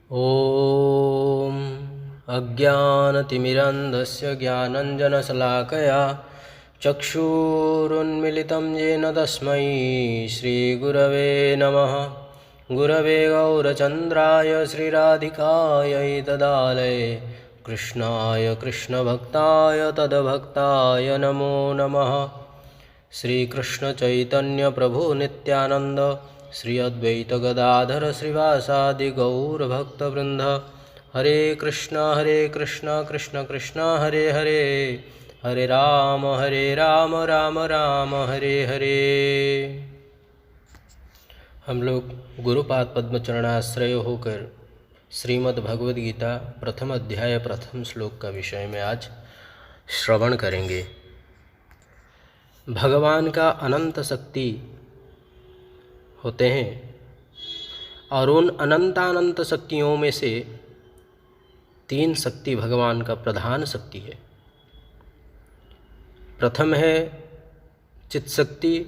ॐ अज्ञानतिमिरन्धस्य ज्ञानञ्जनशलाकया चक्षुरुन्मिलितं येन तस्मै श्रीगुरवे नमः। गुरवे गौरचन्द्राय श्रीराधिकायै तदालये कृष्णाय कृष्णभक्ताय तद्भक्ताय नमो नमः। श्रीकृष्णचैतन्यप्रभु नित्यानन्द श्री अद्वैत गदाधर श्रीवासादि गौरभक्तवृंद। हरे कृष्ण कृष्ण कृष्ण हरे हरे, हरे राम राम राम हरे हरे। हम लोग गुरुपाद पद्म चरणाश्रय होकर श्रीमद् भगवद गीता प्रथम अध्याय प्रथम श्लोक का विषय में आज श्रवण करेंगे। भगवान का अनंत शक्ति होते हैं और उन अनंतानंत शक्तियों में से तीन शक्ति भगवान का प्रधान शक्ति है। प्रथम है चित्त शक्ति,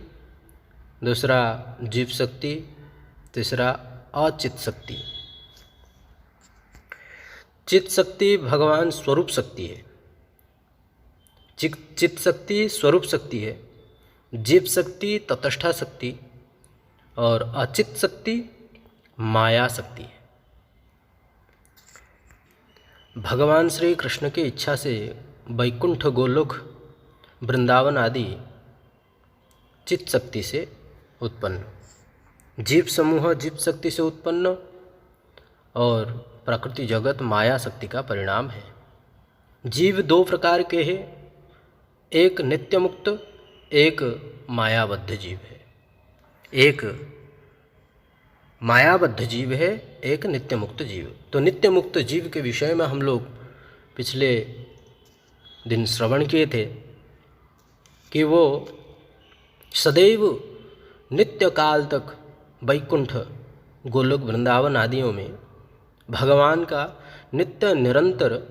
दूसरा जीव शक्ति, तीसरा अचित्त शक्ति। चित्त शक्ति भगवान स्वरूप शक्ति है, चित्त शक्ति स्वरूप शक्ति है, जीव शक्ति तटस्था शक्ति और अचित्त शक्ति माया शक्ति है। भगवान श्री कृष्ण की इच्छा से वैकुंठ गोलोक वृंदावन आदि चित्त शक्ति से उत्पन्न, जीव समूह जीव शक्ति से उत्पन्न और प्रकृति जगत माया शक्ति का परिणाम है। जीव दो प्रकार के हैं, एक नित्य मुक्त, एक मायाबद्ध जीव है। एक मायाबद्ध जीव है, एक नित्य मुक्त जीव। तो नित्य मुक्त जीव के विषय में हम लोग पिछले दिन श्रवण किए थे कि वो सदैव नित्य काल तक वैकुंठ गोलोक वृंदावन आदियों में भगवान का नित्य निरंतर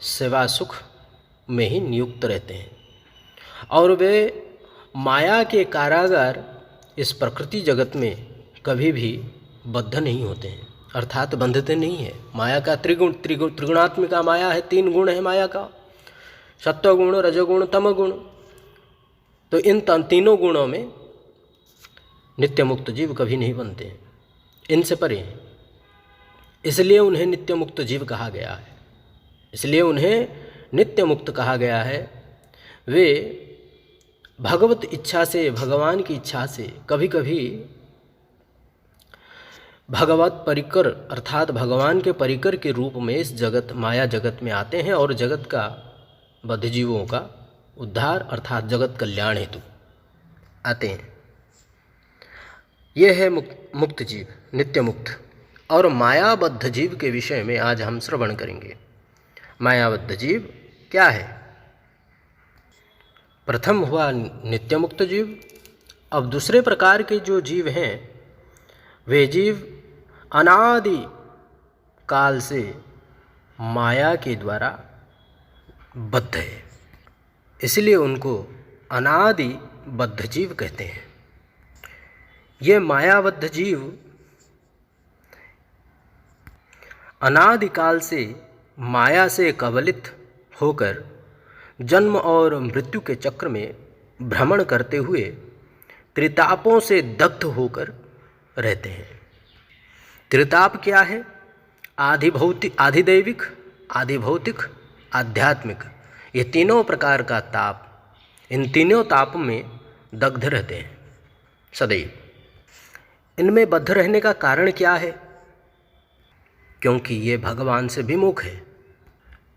सेवा सुख में ही नियुक्त रहते हैं और वे माया के कारागार इस प्रकृति जगत में कभी भी बद्ध नहीं होते हैं, अर्थात बंधते नहीं है। माया का त्रिगुणात्मिका माया है, तीन गुण है माया का, सत्वगुण रजोगुण तमगुण। तो इन तीनों गुणों में नित्य मुक्त जीव कभी नहीं बनते हैं, इनसे परे हैं। इसलिए उन्हें नित्य मुक्त जीव कहा गया है, इसलिए उन्हें नित्य मुक्त कहा गया है। वे भगवत इच्छा से, भगवान की इच्छा से कभी कभी भगवत परिकर अर्थात भगवान के परिकर के रूप में इस जगत माया जगत में आते हैं और जगत का बद्ध जीवों का उद्धार अर्थात जगत कल्याण हेतु आते हैं। यह है मुक्त जीव, नित्य मुक्त। और मायाबद्ध जीव के विषय में आज हम श्रवण करेंगे। मायाबद्ध जीव क्या है? प्रथम हुआ नित्य मुक्त जीव। अब दूसरे प्रकार के जो जीव हैं वे जीव अनादि काल से माया के द्वारा बद्ध है, इसलिए उनको अनादि बद्ध जीव कहते हैं। ये मायाबद्ध जीव अनादि काल से माया से कबलित होकर जन्म और मृत्यु के चक्र में भ्रमण करते हुए त्रितापों से दग्ध होकर रहते हैं। त्रिताप क्या है? आधिदैविक, आधिभौतिक, आध्यात्मिक। ये तीनों प्रकार का ताप, इन तीनों ताप में दग्ध रहते हैं सदैव। इनमें बद्ध रहने का कारण क्या है? क्योंकि ये भगवान से विमुख है।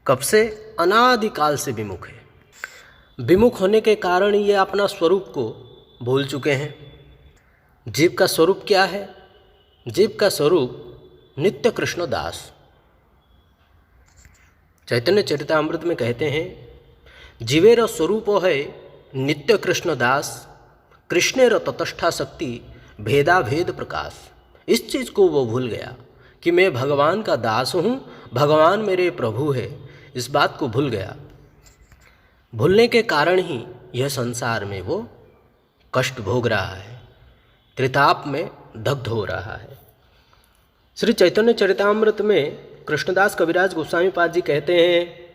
कब से? अनादिकाल से विमुख है। विमुख होने के कारण ये अपना स्वरूप को भूल चुके हैं। जीव का स्वरूप क्या है? जीव का स्वरूप नित्य कृष्ण दास। चैतन्य चरितामृत में कहते हैं, जीवेर स्वरूपो है नित्य कृष्ण दास, कृष्णेर तटस्था शक्ति भेदा भेद प्रकाश। इस चीज़ को वो भूल गया कि मैं भगवान का दास हूँ, भगवान मेरे प्रभु है। इस बात को भूल गया। भूलने के कारण ही यह संसार में वो कष्ट भोग रहा है, त्रिताप में दग्ध हो रहा है। श्री चैतन्य चरितामृत में कृष्णदास कविराज गोस्वामी पाद जी कहते हैं,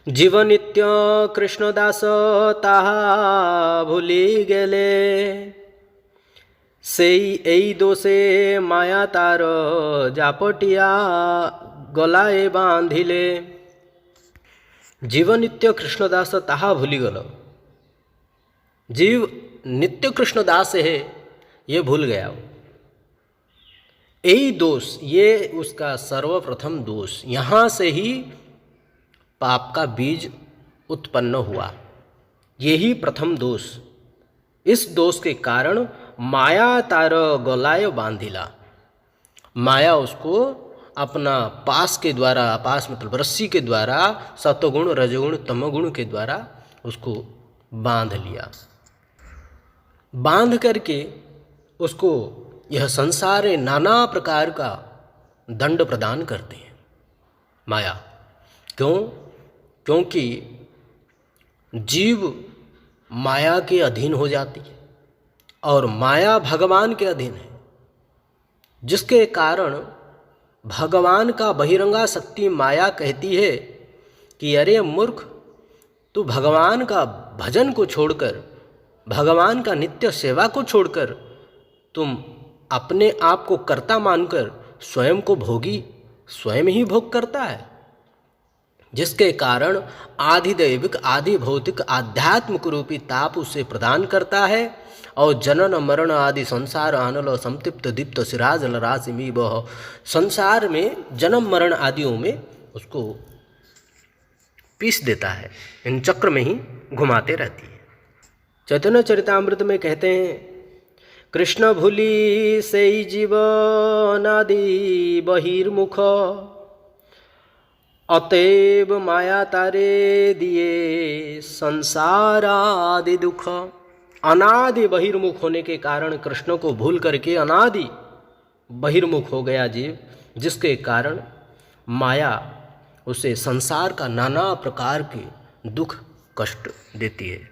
जीव नित्य कृष्णदास ताहा भूली गेले, सेई एई दोषे माया तार जापटिया गलाए बांधिले। जीव नित्य कृष्णदास ताहा भूली गल, जीव नित्य कृष्णदास है ये भूल गया। यही दोष, ये उसका सर्वप्रथम दोष, यहाँ से ही पाप का बीज उत्पन्न हुआ, यही प्रथम दोष। इस दोष के कारण माया तार गलाय बांधिला, माया उसको अपना पास के द्वारा, पास मतलब रस्सी के द्वारा, सतोगुण रजोगुण तमोगुण के द्वारा उसको बांध लिया। बांध करके उसको यह संसार नाना प्रकार का दंड प्रदान करते हैं माया। क्यों? क्योंकि जीव माया के अधीन हो जाती है और माया भगवान के अधीन है, जिसके कारण भगवान का बहिरंगा शक्ति माया कहती है कि अरे मूर्ख, तू भगवान का भजन को छोड़कर, भगवान का नित्य सेवा को छोड़कर तुम अपने आप को कर्ता मानकर स्वयं को भोगी, स्वयं ही भोग करता है, जिसके कारण आधिदैविक आदि भौतिक आध्यात्मिक रूपी ताप उसे प्रदान करता है और जनन मरण आदि संसार आनल संतृप्त दीप्त सिराजल राशि बह, संसार में जन्म मरण आदियों में उसको पीस देता है, इन चक्र में ही घुमाते रहती है। चैतन्य चरितामृत में कहते हैं, कृष्ण भूली सेई जीवनादि बहिर्मुख, अतएव माया तारे दिए संसार आदि दुख। अनादि बहिर्मुख होने के कारण कृष्ण को भूल करके अनादि बहिर्मुख हो गया जीव, जिसके कारण माया उसे संसार का नाना प्रकार के दुख कष्ट देती है।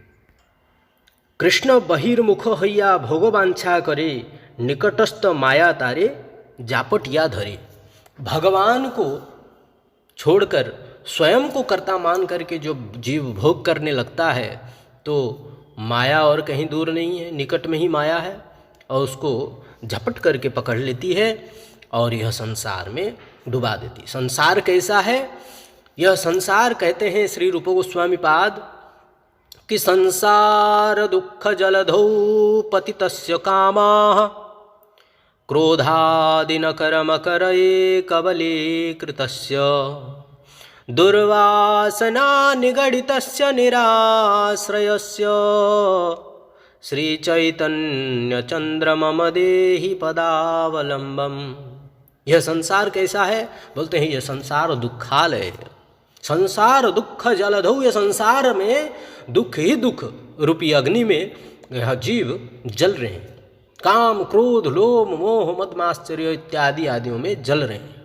कृष्ण बहिर्मुख हैया भोगवांछा करे, निकटस्थ माया तारे जापटिया धरे। भगवान को छोड़कर स्वयं को कर्ता मान करके जो जीव भोग करने लगता है, तो माया और कहीं दूर नहीं है, निकट में ही माया है और उसको झपट करके पकड़ लेती है और यह संसार में डुबा देती। संसार कैसा है? यह संसार कहते हैं श्री रूप गोस्वामी पाद कि संसार दुख जलधौ पतितस्य कामाः, क्रोधादिन कर्मकरये कबले कृतस्य, दुर्वासना निगडितस्य निराश्रयस्य, श्री चैतन्य चंद्र मम देहि पदावलंबम। यह संसार कैसा है? बोलते हैं यह संसार दुखालय है, संसार दुख जलधौ। यह संसार में दुख ही दुख रूपी अग्नि में यह जीव जल रहे हैं, काम क्रोध लोभ मोह मद माश्चर्य इत्यादि आदियों में जल रहे हैं।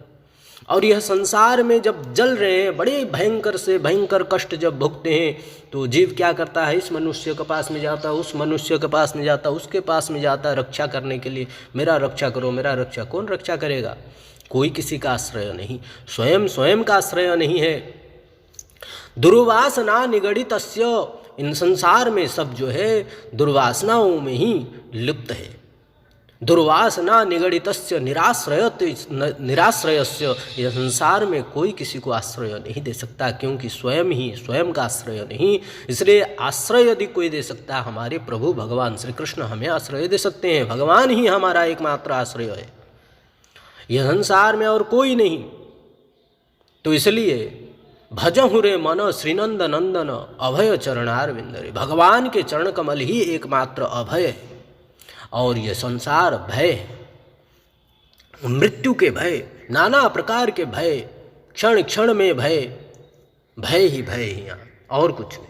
और यह संसार में जब जल रहे हैं, बड़े भयंकर से भयंकर कष्ट जब भुगते हैं, तो जीव क्या करता है? इस मनुष्य के पास में जाता, उस मनुष्य के पास में जाता, उसके पास में जाता रक्षा करने के लिए, मेरा रक्षा करो, मेरा रक्षा। कौन रक्षा करेगा? कोई किसी का आश्रय नहीं, स्वयं का आश्रय नहीं है। दुर्वासना निगडितस्य, इन संसार में सब जो है दुर्वासनाओं में ही लिप्त है। दुर्वासना निगडितस्य निराश्रयस्य, यह संसार में कोई किसी को आश्रय नहीं दे सकता, क्योंकि स्वयं का आश्रय नहीं। इसलिए आश्रय यदि कोई दे सकता है, हमारे प्रभु भगवान श्री कृष्ण हमें आश्रय दे सकते हैं। भगवान ही हमारा एकमात्र आश्रय है, यह संसार में और कोई नहीं। तो इसलिए भजहु रे मन श्रीनंद नंदन अभय चरणारविंद रे, भगवान के चरण कमल ही एकमात्र अभय है। और ये संसार भय, मृत्यु के भय, नाना प्रकार के भय, क्षण क्षण में भय, भय ही यहाँ, और कुछ नहीं।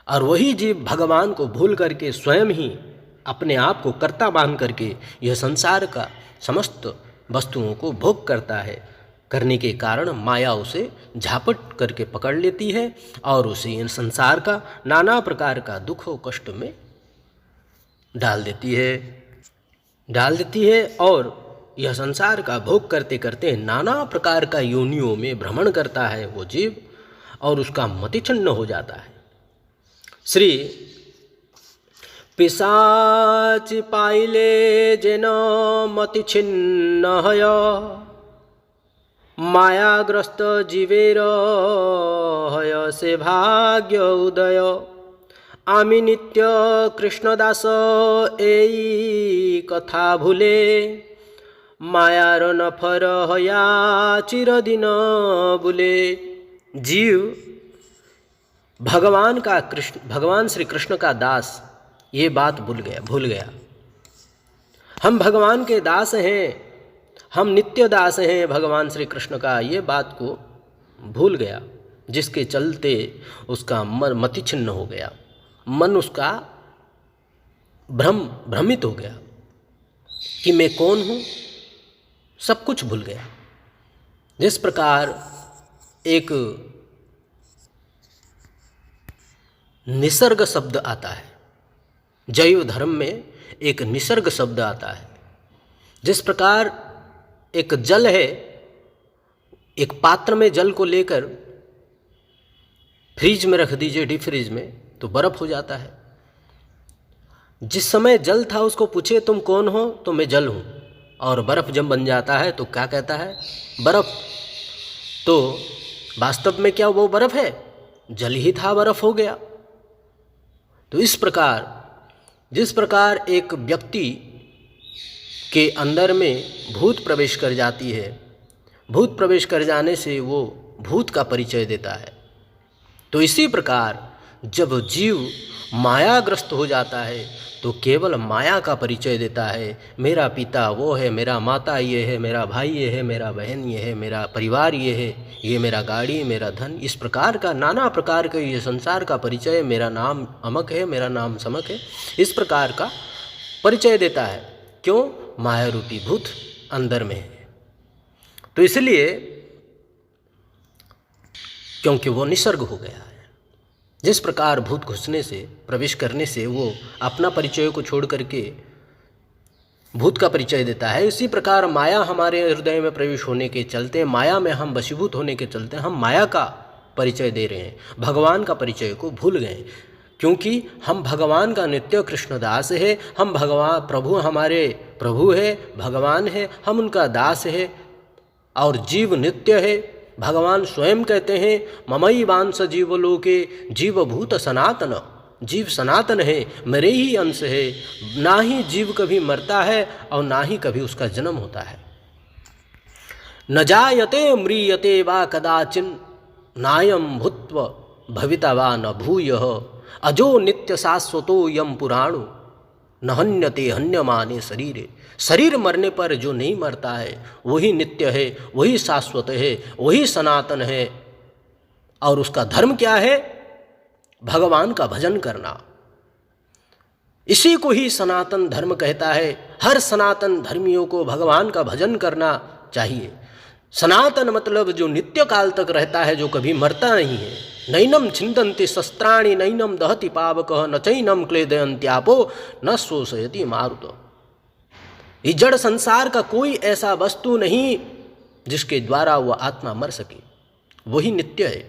और वही जीव भगवान को भूल करके स्वयं ही अपने आप को कर्ता मान करके यह संसार का समस्त वस्तुओं को भोग करता है। करने के कारण माया उसे झापट करके पकड़ लेती है और उसे इन संसार का नाना प्रकार का दुख और कष्ट में डाल देती है। और यह संसार का भोग करते करते नाना प्रकार का योनियों में भ्रमण करता है वो जीव, और उसका मति छिन्न हो जाता है। श्री पिशाच पाइले जेन मति छिन्न हय, मायाग्रस्त जीवेर हय से भाग्य उदय। आमी नित्य कृष्णदास एई कथा भूले, मायार नफर हया चिरदिन बुले। जीव भगवान श्री कृष्ण का दास ये बात भूल गया। हम भगवान के दास हैं, हम नित्य दास हैं भगवान श्री कृष्ण का, ये बात को भूल गया, जिसके चलते उसका मन मति छिन्न हो गया, मन उसका भ्रमित हो गया कि मैं कौन हूँ, सब कुछ भूल गया। जिस प्रकार एक निसर्ग शब्द आता है, जैव धर्म में एक निसर्ग शब्द आता है। जिस प्रकार एक जल है, एक पात्र में जल को लेकर फ्रिज में रख दीजिए, डीप फ्रिज में, तो बर्फ हो जाता है। जिस समय जल था उसको पूछे तुम कौन हो, तो मैं जल हूँ, और बर्फ जब बन जाता है तो क्या कहता है, बर्फ। तो वास्तव में क्या वो बर्फ है, जल ही था, बर्फ हो गया। तो इस प्रकार जिस प्रकार एक व्यक्ति के अंदर में भूत प्रवेश कर जाती है, भूत प्रवेश कर जाने से वो भूत का परिचय देता है, तो इसी प्रकार जब जीव मायाग्रस्त हो जाता है तो केवल माया का परिचय देता है। मेरा पिता वो है, मेरा माता ये है, मेरा भाई ये है, मेरा बहन ये है, मेरा परिवार ये है, ये मेरा गाड़ी, मेरा धन, इस प्रकार का नाना प्रकार के ये संसार का परिचय, मेरा नाम अमक है, मेरा नाम समक है, इस प्रकार का परिचय देता है। क्यों? माया रूपी भूत अंदर में है। तो इसलिए क्योंकि वो निसर्ग हो गया है। जिस प्रकार भूत घुसने से, प्रवेश करने से वो अपना परिचय को छोड़ करके भूत का परिचय देता है, इसी प्रकार माया हमारे हृदय में प्रवेश होने के चलते, माया में हम वशीभूत होने के चलते हम माया का परिचय दे रहे हैं, भगवान का परिचय को भूल गए। क्योंकि हम भगवान का नित्य कृष्णदास है, हम भगवान प्रभु हमारे प्रभु है, भगवान है, हम उनका दास है, और जीव नित्य है। भगवान स्वयं कहते हैं ममई वांस जीवलोके जीवभूत सनातन, जीव सनातन है, मेरे ही अंश है, ना ही जीव कभी मरता है और ना ही कभी उसका जन्म होता है। न जायते म्रियते वा कदाचिन नायम भूत्व भविता वा न भूयः, अजो नित्य शाश्वतो यम पुराणो न हन्यते हन्यमाने शरीरे। शरीर मरने पर जो नहीं मरता है वही नित्य है, वही शाश्वत है, वही सनातन है। और उसका धर्म क्या है? भगवान का भजन करना। इसी को ही सनातन धर्म कहता है। हर सनातन धर्मियों को भगवान का भजन करना चाहिए। सनातन मतलब जो नित्य काल तक रहता है, जो कभी मरता नहीं है। नैनम छिन्दन्ति शस्त्राणि नैनम दहति पावकः न चैनम क्लेदयन्त्यापो न शोषयति मारुतः। इस जड़ संसार का कोई ऐसा वस्तु नहीं जिसके द्वारा वह आत्मा मर सके, वही नित्य है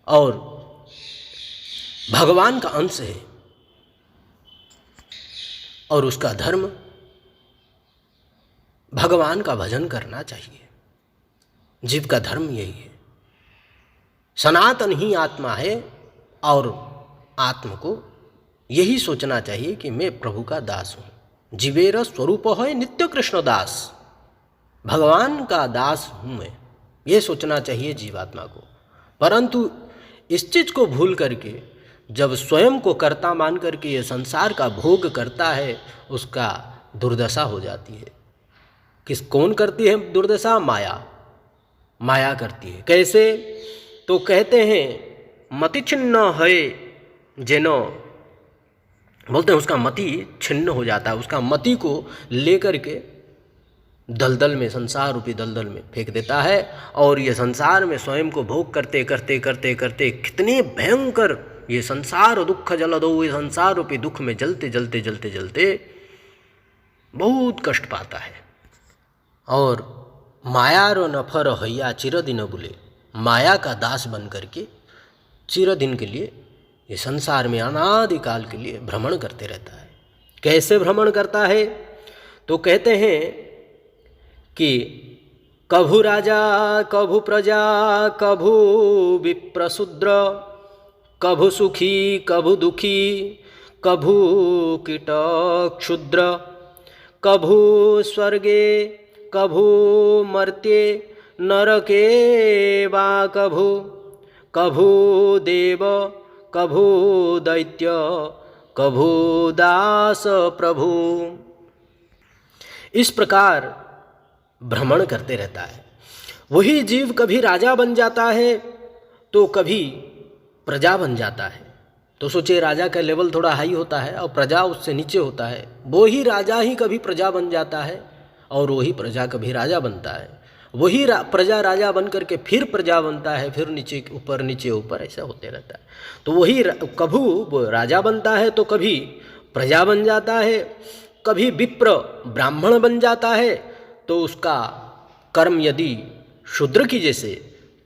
और भगवान का अंश है। और उसका धर्म भगवान का भजन करना चाहिए। जीव का धर्म यही है। सनातन ही आत्मा है और आत्मा को यही सोचना चाहिए कि मैं प्रभु का दास हूँ। जीवेर स्वरूप है नित्य कृष्ण दास, भगवान का दास हूँ मैं, ये सोचना चाहिए जीवात्मा को। परंतु इस चीज़ को भूल करके जब स्वयं को कर्ता मान करके ये संसार का भोग करता है, उसका दुर्दशा हो जाती है। कौन करती है दुर्दशा? माया करती है। कैसे? तो कहते हैं मति छिन्न है जेनो, बोलते हैं उसका मति छिन्न हो जाता है। उसका मति को लेकर के दलदल में, संसार रूपी दलदल में फेंक देता है। और ये संसार में स्वयं को भोग करते करते करते करते कितने भयंकर ये संसार दुख जलदो, ये संसार रूपी दुख में जलते जलते जलते जलते बहुत कष्ट पाता है। और मायारो नफर हैया चिरदिन बुले, माया का दास बन करके चिरदिन के लिए ये संसार में अनादिकाल के लिए भ्रमण करते रहता है। कैसे भ्रमण करता है? तो कहते हैं कि कभु राजा कभु प्रजा कभु विप्रशूद्र, कभु सुखी कभु दुखी कभु कीट क्षुद्र, कभु स्वर्गे कभु मर्त्ये नरके वा कभु, कभु देव कभु दैत्य कभु दास प्रभु। इस प्रकार भ्रमण करते रहता है। वही जीव कभी राजा बन जाता है तो कभी प्रजा बन जाता है। तो सोचिए, राजा का लेवल थोड़ा हाई होता है और प्रजा उससे नीचे होता है। वो ही राजा ही कभी प्रजा बन जाता है और वही प्रजा कभी राजा बनता है। वही प्रजा राजा बन करके फिर प्रजा बनता है, फिर नीचे ऊपर, ऐसा होते रहता है। तो वही कभू राजा बनता है तो कभी प्रजा बन जाता है, कभी विप्र ब्राह्मण बन जाता है। तो उसका कर्म यदि शूद्र की जैसे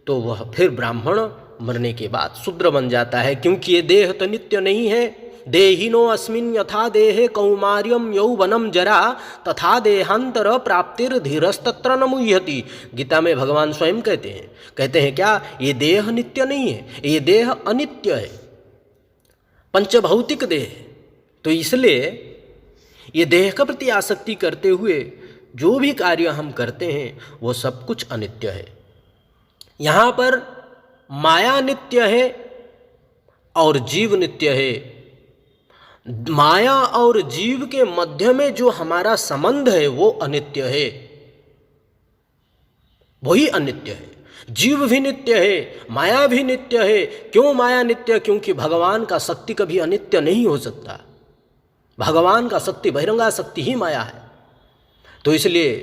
तो वह फिर ब्राह्मण मरने के बाद शूद्र बन जाता है, क्योंकि ये देह तो नित्य नहीं है। देहिनो अस्मिन् यथा देहे कौमार्यम यौवनम जरा तथा देहांतर प्राप्तिर धीरस्तत्र न मुह्यति। गीता में भगवान स्वयं कहते हैं क्या? ये देह नित्य नहीं है, ये देह अनित्य है, पंचभौतिक देह। तो इसलिए ये देह के प्रति आसक्ति करते हुए जो भी कार्य हम करते हैं वो सब कुछ अनित्य है। यहाँ पर माया नित्य है और जीव नित्य है। माया और जीव के मध्य में जो हमारा संबंध है वो अनित्य है, वही अनित्य है। जीव भी नित्य है, माया भी नित्य है। क्यों माया नित्य? क्योंकि भगवान का शक्ति कभी अनित्य नहीं हो सकता। भगवान का शक्ति बहिरंगा शक्ति ही माया है। तो इसलिए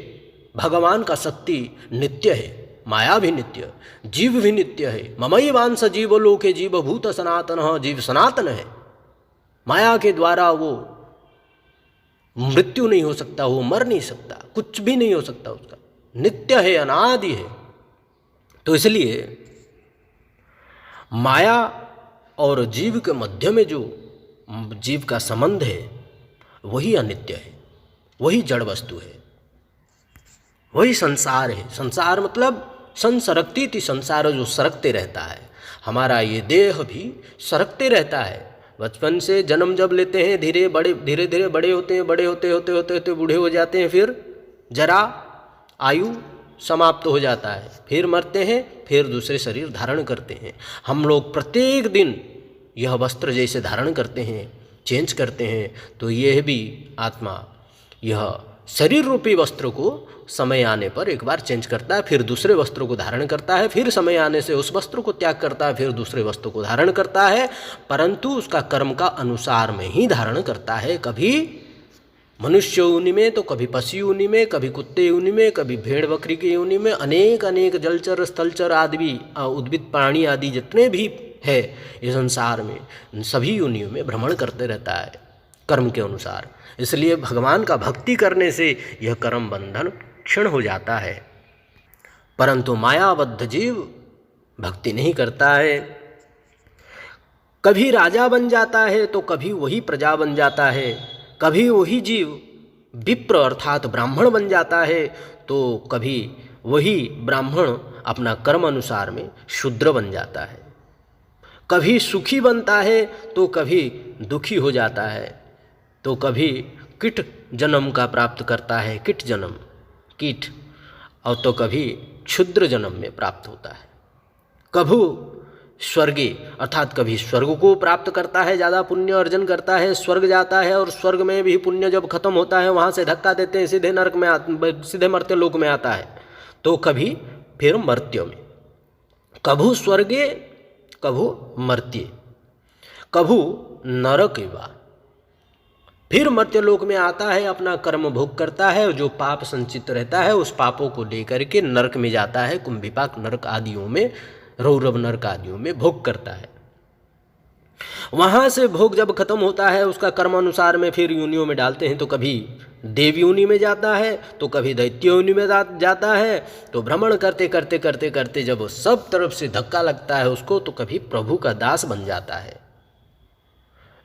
भगवान का शक्ति नित्य है, माया भी नित्य, जीव भी नित्य है। ममैवांश जीव लोके जीव भूत सनातन, जीव सनातन है। माया के द्वारा वो मृत्यु नहीं हो सकता, वो मर नहीं सकता, कुछ भी नहीं हो सकता उसका, नित्य है, अनादि है। तो इसलिए माया और जीव के मध्य में जो जीव का संबंध है वही अनित्य है, वही जड़ वस्तु है, वही संसार है। संसार मतलब संसरक्ति थी, संसार जो सरकते रहता है। हमारा ये देह भी सरकते रहता है। बचपन से जन्म जब लेते हैं, धीरे धीरे बड़े होते हैं, बड़े होते बूढ़े हो जाते हैं, फिर जरा आयु समाप्त हो जाता है, फिर मरते हैं, फिर दूसरे शरीर धारण करते हैं। हम लोग प्रत्येक दिन यह वस्त्र जैसे धारण करते हैं, चेंज करते हैं, तो यह भी आत्मा यह शरीर रूपी वस्त्र को समय आने पर एक बार चेंज करता है, फिर दूसरे वस्त्र को धारण करता है, फिर समय आने से उस वस्त्र को त्याग करता है, फिर दूसरे वस्त्र को धारण करता है, परंतु उसका कर्म का अनुसार में ही धारण करता है। कभी मनुष्य योनि में, तो कभी पशु योनि में, कभी कुत्ते योनि में, कभी भेड़ बकरी के योनि में, अनेक जलचर स्थलचर आदि उद्भिद प्राणी आदि जितने भी है इस संसार में, सभी योनियों में भ्रमण करते रहता है कर्म के अनुसार। इसलिए भगवान का भक्ति करने से यह कर्म बंधन क्षण हो जाता है। परंतु मायाबद्ध जीव भक्ति नहीं करता है, कभी राजा बन जाता है तो कभी वही प्रजा बन जाता है, कभी वही जीव विप्र अर्थात ब्राह्मण बन जाता है, तो कभी वही ब्राह्मण अपना कर्म अनुसार में शूद्र बन जाता है। कभी सुखी बनता है तो कभी दुखी हो जाता है, तो कभी कीट जन्म का प्राप्त करता है, कीट जन्म, कीट, और तो कभी क्षुद्र जन्म में प्राप्त होता है। कभू स्वर्गे अर्थात कभी स्वर्ग को प्राप्त करता है, ज़्यादा पुण्य अर्जन करता है, स्वर्ग जाता है, और स्वर्ग में भी पुण्य जब खत्म होता है वहाँ से धक्का देते हैं, सीधे नरक में सीधे मर्त्य लोक में आता है। तो कभी फिर मर्त्य में, कभू स्वर्गे कभू मर्त्य, कभू नरक वा, फिर मर्त्यलोक में आता है, अपना कर्म भोग करता है, जो पाप संचित रहता है उस पापों को लेकर के नरक में जाता है, कुंभिपाक नरक आदियों में, रौरव नरक आदियों में भोग करता है। वहाँ से भोग जब खत्म होता है उसका कर्म अनुसार में फिर योनियों में डालते हैं, तो कभी देव योनि में जाता है तो कभी दैत्य योनि में जाता है। तो भ्रमण करते करते करते करते जब वो सब तरफ से धक्का लगता है उसको, तो कभी प्रभु का दास बन जाता है।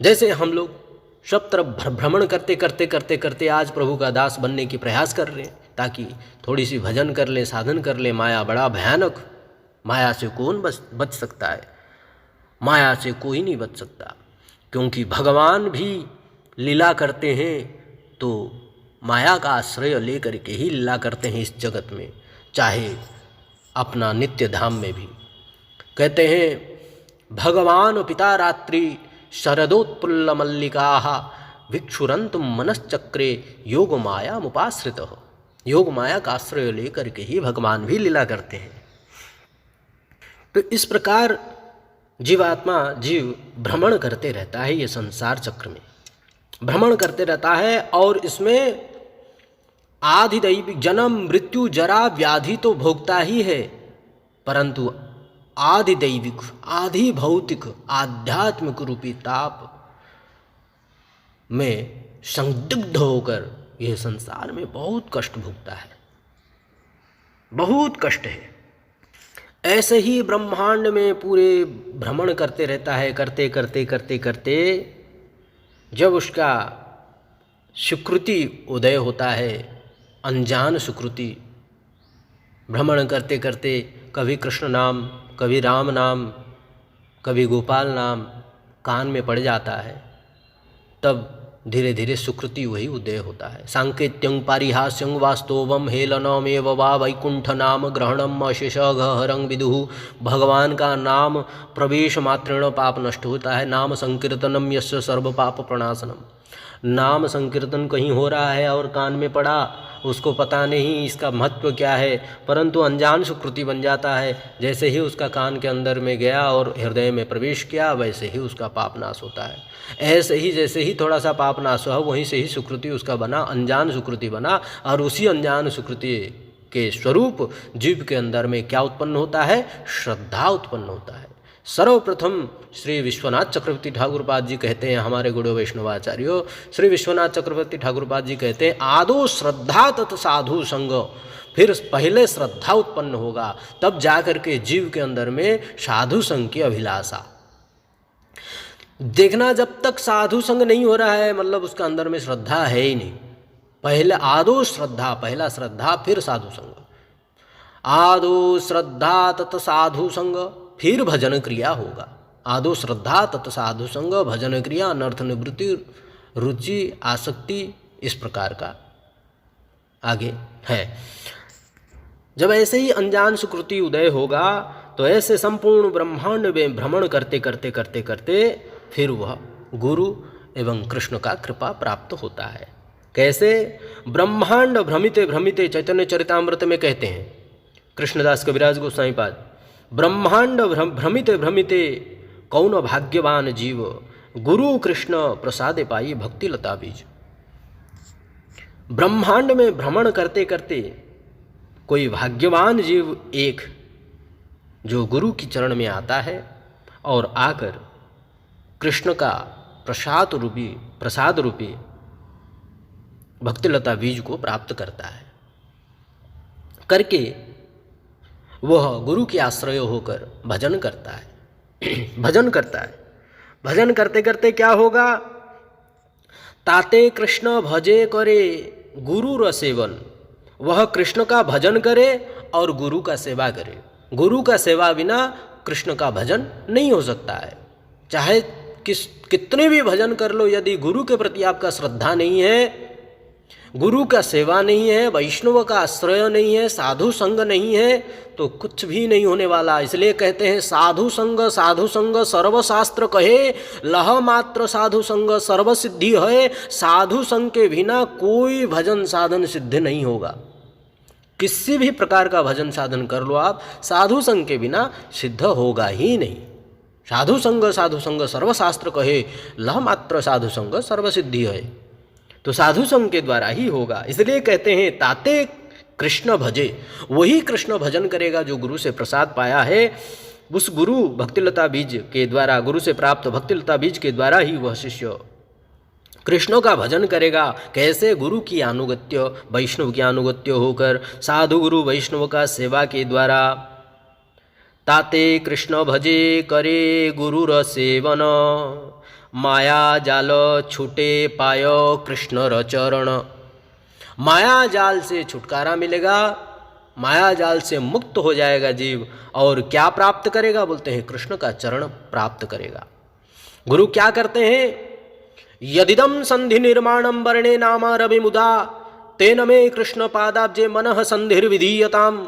जैसे हम लोग सब तरफ भ्रमण करते करते करते करते आज प्रभु का दास बनने की प्रयास कर रहे हैं, ताकि थोड़ी सी भजन कर लें, साधन कर लें। माया बड़ा भयानक, माया से कौन बच सकता है? माया से कोई नहीं बच सकता, क्योंकि भगवान भी लीला करते हैं तो माया का आश्रय लेकर के ही लीला करते हैं इस जगत में, चाहे अपना नित्य धाम में भी। कहते हैं भगवान पिता रात्रि शरदोत्पुल्ल मल्लिकाः भिक्षुरन्तुम मनश्चक्रे योग माया मुपाश्रित। योग माया का आश्रय लेकर के ही भगवान भी लीला करते हैं। तो इस प्रकार जीव भ्रमण करते रहता है, ये संसार चक्र में भ्रमण करते रहता है। और इसमें आधिदैविक जन्म मृत्यु जरा व्याधि तो भोगता ही है, परंतु आधिदैविक आधि भौतिक आध्यात्मिक रूपी ताप में संदिग्ध होकर यह संसार में बहुत कष्ट भोगता है, बहुत कष्ट है। ऐसे ही ब्रह्मांड में पूरे भ्रमण करते रहता है, करते करते करते करते जब उसका सुकृति उदय होता है, अनजान सुकृति, भ्रमण करते करते कभी कृष्ण नाम, कभी राम नाम, कभी गोपाल नाम कान में पड़ जाता है, तब धीरे धीरे सुकृति वही उदय होता है। सांकेत्यं पारिहास्यं वास्तवम हेलनमेव वा वैकुंठ नाम ग्रहणम अशेषघहरं विदुः। भगवान का नाम प्रवेश मात्रेण पाप नष्ट होता है। नाम संकीर्तनम यस्य सर्व पाप प्रणाशनम। नाम संकीर्तन कहीं हो रहा है और कान में पड़ा, उसको पता नहीं इसका महत्व क्या है, परंतु अनजान सुकृति बन जाता है। जैसे ही उसका कान के अंदर में गया और हृदय में प्रवेश किया, वैसे ही उसका पाप नाश होता है। ऐसे ही जैसे ही थोड़ा सा पाप नाश हुआ, वहीं से ही सुकृति उसका बना, अनजान सुकृति बना। और उसी अनजान सुकृति के स्वरूप जीव के अंदर में क्या उत्पन्न होता है? श्रद्धा उत्पन्न होता है। सर्वप्रथम श्री विश्वनाथ चक्रवर्ती ठाकुरपाद जी कहते हैं, हमारे गुरु वैष्णवाचार्यों श्री विश्वनाथ चक्रवर्ती ठाकुरपाद जी कहते हैं, आदो श्रद्धा तत् साधु संग। फिर पहले श्रद्धा उत्पन्न होगा, तब जाकर के जीव के अंदर में साधु संग की अभिलाषा। देखना, जब तक साधु संग नहीं हो रहा है मतलब उसका अंदर में श्रद्धा है ही नहीं। पहले आदो श्रद्धा, पहला श्रद्धा फिर साधु संग। आदो श्रद्धा तत् साधु संग, फिर भजन क्रिया होगा। आदो श्रद्धा तत् साधु संग, भजन क्रिया, अनर्थ निवृत्ति, रुचि, आसक्ति, इस प्रकार का आगे है। जब ऐसे ही अनजान सुकृति उदय होगा, तो ऐसे संपूर्ण ब्रह्मांड में भ्रमण करते करते करते करते फिर वह गुरु एवं कृष्ण का कृपा प्राप्त होता है। कैसे? ब्रह्मांड भ्रमिते भ्रमिते, चैतन्य चरितामृत में कहते हैं कृष्णदास कविराज गोसाई पाद, ब्रह्मांड भ्रमिते भ्रमिते कौन भाग्यवान जीव, गुरु कृष्ण प्रसादे पाई भक्ति लता बीज। ब्रह्मांड में भ्रमण करते करते कोई भाग्यवान जीव एक, जो गुरु की चरण में आता है और आकर कृष्ण का प्रसाद रूपी भक्तिलता बीज को प्राप्त करता है। करके वह गुरु के आश्रय होकर भजन करता है। भजन करता है। भजन करते करते क्या होगा? ताते कृष्ण भजे करे गुरु र सेवन। वह कृष्ण का भजन करे और गुरु का सेवा करे। गुरु का सेवा बिना कृष्ण का भजन नहीं हो सकता है। चाहे कितने भी भजन कर लो, यदि गुरु के प्रति आपका श्रद्धा नहीं है, गुरु का सेवा नहीं है, वैष्णव का आश्रय नहीं है, साधु संग नहीं है, तो कुछ भी नहीं होने वाला। इसलिए कहते हैं साधु संग सर्वशास्त्र कहे, लह मात्र साधु संग सर्व सिद्धि है। साधु संग के बिना कोई भजन साधन सिद्ध नहीं होगा। किसी भी प्रकार का भजन साधन कर लो आप, साधु संग के बिना सिद्ध होगा ही नहीं। साधु संग सर्वशास्त्र कहे, लह मात्र साधु संग सर्व सिद्धि है। तो साधु संग के द्वारा ही होगा। इसलिए कहते हैं ताते कृष्ण भजे, वही कृष्ण भजन करेगा जो गुरु से प्रसाद पाया है। उस गुरु भक्तिलता बीज के द्वारा, गुरु से प्राप्त भक्तिलता बीज के द्वारा ही वह शिष्य कृष्ण का भजन करेगा। कैसे? गुरु की अनुगत्य, वैष्णव की अनुगत्य होकर, साधु गुरु वैष्णव का सेवा के द्वारा। ताते कृष्ण भजे करे गुरु र सेवन, माया जाल छूटे पायो कृष्ण र चरण। माया जाल से छुटकारा मिलेगा, माया जाल से मुक्त हो जाएगा जीव। और क्या प्राप्त करेगा? बोलते हैं कृष्ण का चरण प्राप्त करेगा। गुरु क्या करते हैं? यदिदम संधि निर्माणम वर्णे नामा रवि मुदा, तेन में कृष्ण पादाब्जे मनः संधिर्विधीयताम।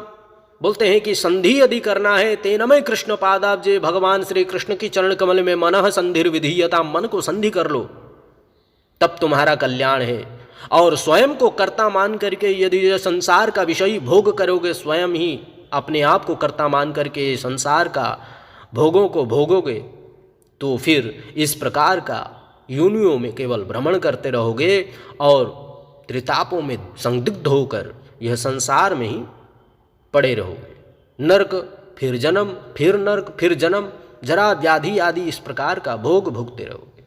बोलते हैं कि संधि यदि करना है, तेन में कृष्ण पादाब्जे, भगवान श्री कृष्ण की चरण कमल में मनः संधिर्विधीयताम, मन को संधि कर लो, तब तुम्हारा कल्याण है। और स्वयं को कर्ता मान करके यदि संसार का विषय भोग करोगे, स्वयं ही अपने आप को कर्ता मान करके संसार का भोगों को भोगोगे, तो फिर इस प्रकार का योनियों में केवल भ्रमण करते रहोगे और त्रितापों में संदिग्ध होकर यह संसार में ही पड़े रहोगे। नरक, फिर जन्म, फिर नरक, फिर जन्म, जरा व्याधि आदि इस प्रकार का भोग भोगते रहोगे।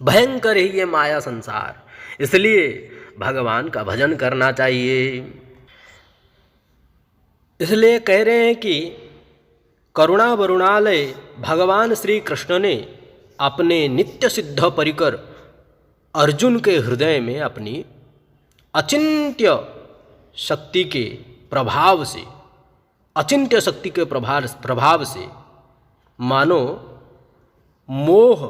भयंकर है ये माया संसार। इसलिए भगवान का भजन करना चाहिए। इसलिए कह रहे हैं कि करुणा वरुणालय भगवान श्री कृष्ण ने अपने नित्य सिद्ध परिकर अर्जुन के हृदय में अपनी अचिंत्य शक्ति के प्रभाव से, अचिंत्य शक्ति के प्रभाव से मानो मोह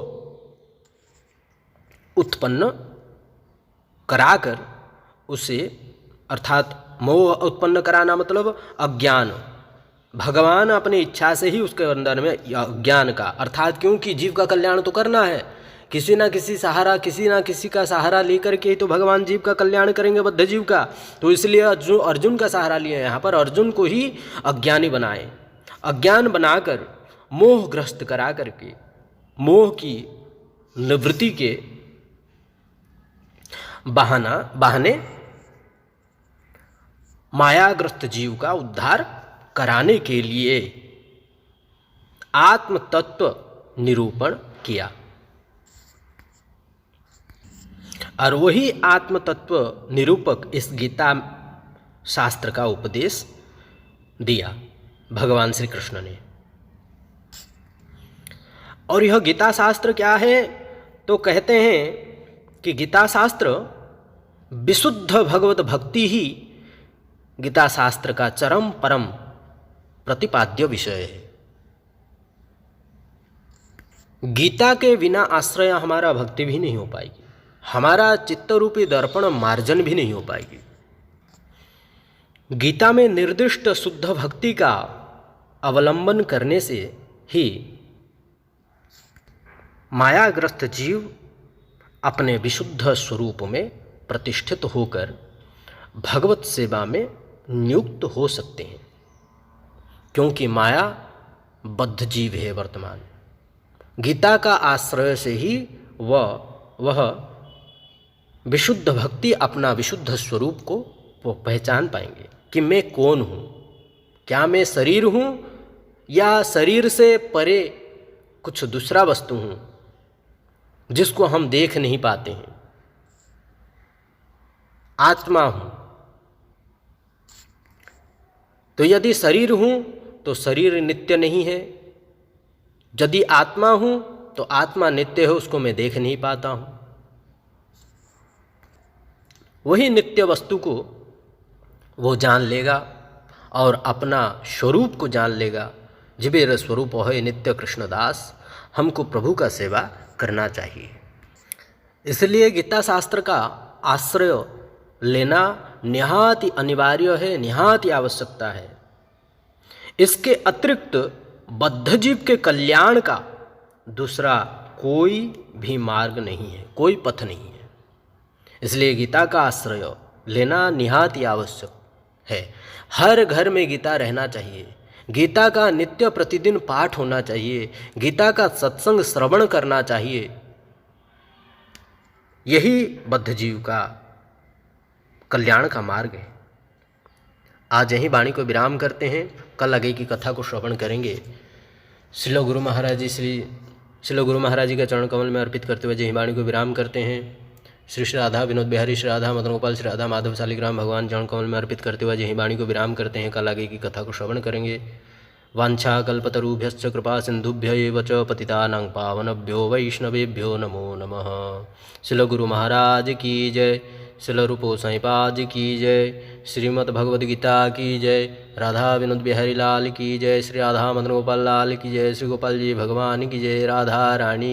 उत्पन्न कराकर उसे, अर्थात मोह उत्पन्न कराना मतलब अज्ञान, भगवान अपनी इच्छा से ही उसके अंदर में अज्ञान का, अर्थात क्योंकि जीव का कल्याण तो करना है, किसी ना किसी सहारा, किसी ना किसी का सहारा लेकर के ही तो भगवान जीव का कल्याण करेंगे, बद्ध जीव का। तो इसलिए अर्जुन का सहारा लिए यहाँ पर, अर्जुन को ही अज्ञानी बनाए, अज्ञान बनाकर मोहग्रस्त करा करके मोह की निवृत्ति के बहाने मायाग्रस्त जीव का उद्धार कराने के लिए आत्म तत्व निरूपण किया। और वही आत्म तत्व निरूपक इस गीता शास्त्र का उपदेश दिया भगवान श्री कृष्ण ने। और यह गीता शास्त्र क्या है? तो कहते हैं कि गीता शास्त्र विशुद्ध भगवत भक्ति ही गीता शास्त्र का चरम परम प्रतिपाद्य विषय है। गीता के बिना आश्रय हमारा भक्ति भी नहीं हो पाएगी, हमारा चित्तरूपी दर्पण मार्जन भी नहीं हो पाएगी। गीता में निर्दिष्ट शुद्ध भक्ति का अवलंबन करने से ही मायाग्रस्त जीव अपने विशुद्ध स्वरूप में प्रतिष्ठित होकर भगवत सेवा में नियुक्त हो सकते हैं, क्योंकि माया बद्ध जीव है वर्तमान। गीता का आश्रय से ही वह विशुद्ध भक्ति, अपना विशुद्ध स्वरूप को वो पहचान पाएंगे कि मैं कौन हूँ, क्या मैं शरीर हूँ या शरीर से परे कुछ दूसरा वस्तु हूँ जिसको हम देख नहीं पाते हैं। आत्मा हूँ, तो यदि शरीर हूँ तो शरीर नित्य नहीं है, यदि आत्मा हूँ तो आत्मा नित्य है, उसको मैं देख नहीं पाता हूँ। वही नित्य वस्तु को वो जान लेगा और अपना स्वरूप को जान लेगा। जिबेर स्वरूप है नित्य कृष्णदास, हमको प्रभु का सेवा करना चाहिए। इसलिए गीता शास्त्र का आश्रय लेना निहात ही अनिवार्य है, निहात ही आवश्यकता है। इसके अतिरिक्त बद्ध जीव के कल्याण का दूसरा कोई भी मार्ग नहीं है, कोई पथ नहीं है। इसलिए गीता का आश्रय लेना निहात ही आवश्यक है। हर घर में गीता रहना चाहिए, गीता का नित्य प्रतिदिन पाठ होना चाहिए, गीता का सत्संग श्रवण करना चाहिए। यही बद्ध जीव का कल्याण का मार्ग है। आज यही वाणी को विराम करते हैं, कल आगे की कथा को श्रवण करेंगे। श्रील गुरु महाराज जी श्री श्री गुरु महाराज जी के चरण कमल में अर्पित करते हुए जय वाणी को विराम करते हैं। श्री राधा विनोद बिहारी, श्री राधा मदन गोपाल, श्री राधा माधव शालिग्राम भगवान चरण कमल में अर्पित करते हुए जय वाणी को विराम करते हैं। कल आगे की कथा को श्रवण करेंगे। वांछा कल्पतरुभ्यश्च कृपा सिंधुभ्य एव च पतितानां पावनभ्यो वैष्णवेभ्यो नमो नमः। श्री गुरु महाराज की जय। श्री रूप गोसाई पाद की जय। श्रीमद् भगवद गीता की जय। राधा विनोद बिहारी लाल की जय। श्री राधा मदन गोपाल लाल की जय। श्री गोपाल जी भगवान की जय। राधा रानी